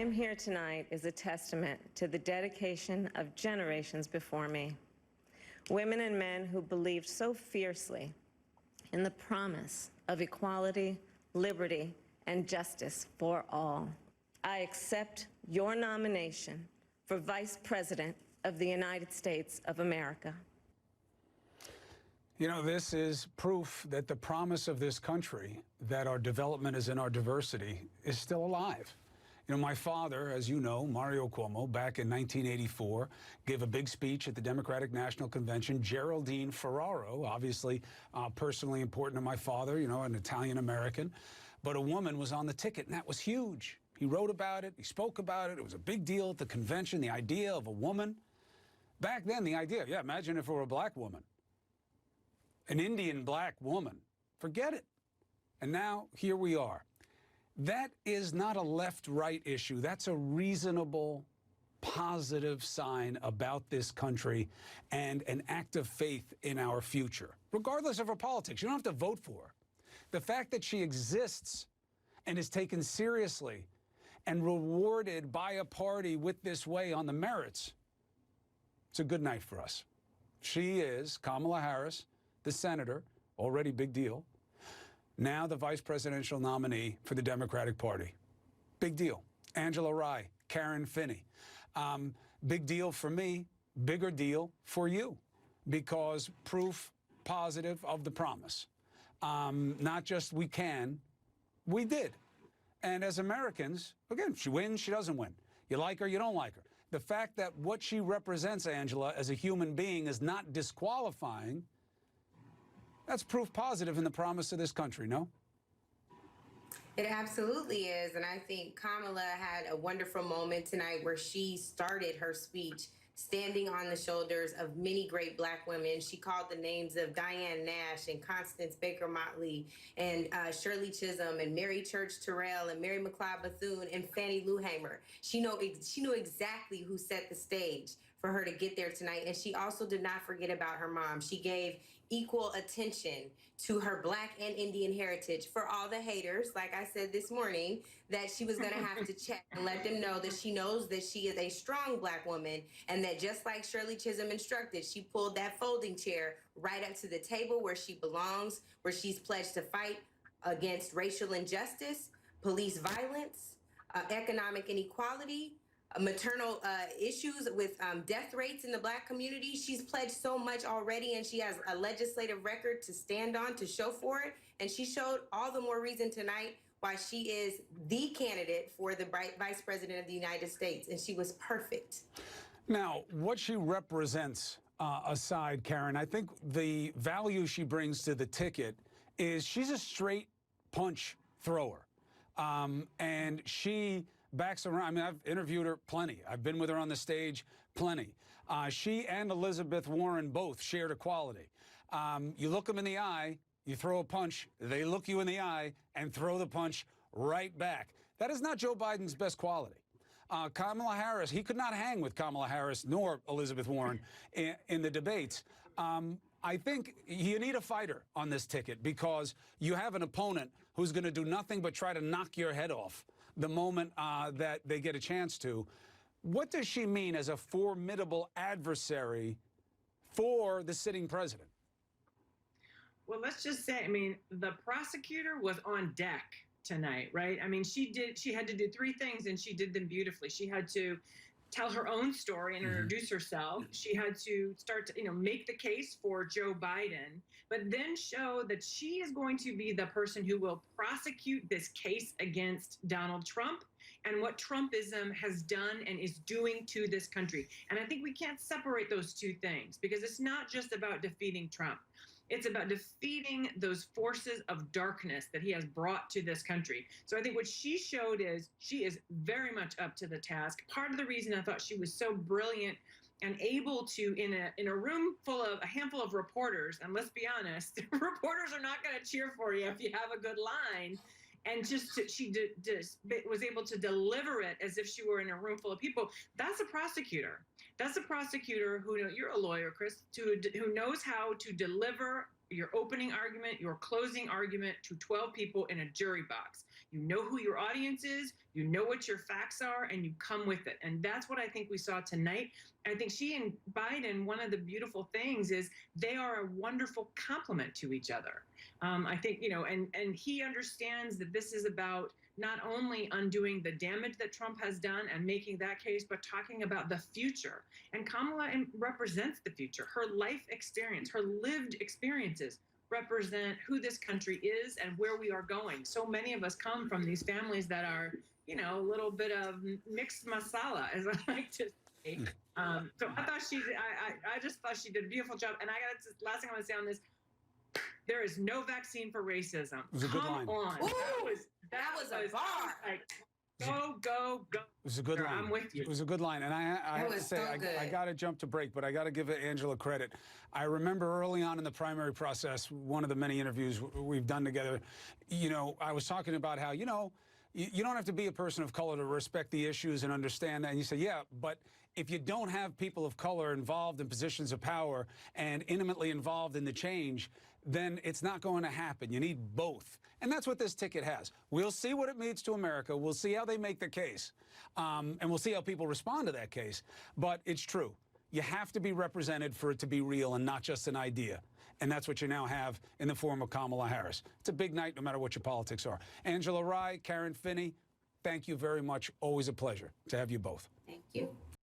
am here tonight is a testament to the dedication of generations before me. Women and men who believed so fiercely in the promise of equality, liberty, and justice for all. I accept your nomination for Vice President of the United States of America. You know, this is proof that the promise of this country, that our development is in our diversity, is still alive. You know, my father, as you know, Mario Cuomo, back in 1984, gave a big speech at the Democratic National Convention. Geraldine Ferraro, obviously personally important to my father, you know, an Italian-American, but a woman was on the ticket, and that was huge. He wrote about it, he spoke about it, it was a big deal at the convention, the idea of a woman. Back then, the idea, yeah, imagine if it were a black woman, an Indian black woman, forget it. And now, here we are. That is not a left-right issue. That's a reasonable, positive sign about this country and an act of faith in our future, regardless of her politics. You don't have to vote for her. The fact that she exists and is taken seriously and rewarded by a party with this way on the merits, it's a good night for us. She is Kamala Harris, the senator, already big deal, now the vice presidential nominee for the Democratic Party. Big deal. Angela Rye, Karen Finney. Big deal for me, bigger deal for you, because proof positive of the promise. Not just we can, we did. And as Americans, again, she wins, she doesn't win. You like her, you don't like her. The fact that what she represents, Angela, as a human being is not disqualifying, that's proof positive in the promise of this country, no? It absolutely is. And I think Kamala had a wonderful moment tonight where she started her speech standing on the shoulders of many great black women. She called the names of Diane Nash and Constance Baker Motley and Shirley Chisholm and Mary Church Terrell and Mary McLeod Bethune and Fannie Lou Hamer. She knew exactly who set the stage for her to get there tonight. And she also did not forget about her mom. She gave equal attention to her Black and Indian heritage. For all the haters, like I said this morning, that she was going to have to check and let them know that she knows that she is a strong Black woman, and that just like Shirley Chisholm instructed, she pulled that folding chair right up to the table where she belongs, where she's pledged to fight against racial injustice, police violence, economic inequality, maternal issues with death rates in the Black community. She's pledged so much already, and she has a legislative record to stand on to show for it. And she showed all the more reason tonight why she is the candidate for the Vice President of the United States, and she was perfect. Now, what she represents aside, Karen, I think the value she brings to the ticket is she's a straight punch thrower. And she backs around. I mean, I've interviewed her plenty. I've been with her on the stage plenty. She and Elizabeth Warren both shared a quality. You look them in the eye, you throw a punch, they look you in the eye and throw the punch right back. That is not Joe Biden's best quality. Kamala Harris, he could not hang with Kamala Harris nor Elizabeth Warren in the debates. I think you need a fighter on this ticket, because you have an opponent who's going to do nothing but try to knock your head off the moment that they get a chance to. What does she mean as a formidable adversary for the sitting president? Well, let's just say, I mean, the prosecutor was on deck tonight, right? I mean, she had to do three things, and she did them beautifully. She had to tell her own story and introduce herself. She had to start to, make the case for Joe Biden, but then show that she is going to be the person who will prosecute this case against Donald Trump and what Trumpism has done and is doing to this country. And I think we can't separate those two things, because it's not just about defeating Trump. It's about defeating those forces of darkness that he has brought to this country. So I think what she showed is she is very much up to the task. Part of the reason I thought she was so brilliant and able to, in a room full of a handful of reporters, and let's be honest, reporters are not going to cheer for you if you have a good line. And she was able to deliver it as if she were in a room full of people. That's a prosecutor. That's a prosecutor who, you're a lawyer, Chris, who knows how to deliver your opening argument, your closing argument to 12 people in a jury box. you know who your audience is, you know what your facts are, and you come with it. And that's what I think we saw tonight. I think she and Biden, one of the beautiful things is they are a wonderful complement to each other. I think, and he understands that this is about not only undoing the damage that Trump has done and making that case, but talking about the future. And Kamala represents the future. Her life experience, her lived experiences represent who this country is and where we are going. So many of us come from these families that are, a little bit of mixed masala, as I like to say. So I thought I just thought she did a beautiful job. And last thing I want to say on this, there is no vaccine for racism. It was a good line. Come on. That was a bar. Like, go. It was a good line. I'm with you. It was a good line. And I have to say, I got to jump to break, but I got to give Angela credit. I remember early on in the primary process, one of the many interviews we've done together, I was talking about how, you don't have to be a person of color to respect the issues and understand that. And you say, yeah, but if you don't have people of color involved in positions of power and intimately involved in the change, then it's not going to happen. You need both. And that's what this ticket has. We'll see what it means to America. We'll see how they make the case. And we'll see how people respond to that case. But it's true. You have to be represented for it to be real and not just an idea. And that's what you now have in the form of Kamala Harris. It's a big night no matter what your politics are. Angela Rye, Karen Finney, thank you very much. Always a pleasure to have you both. Thank you.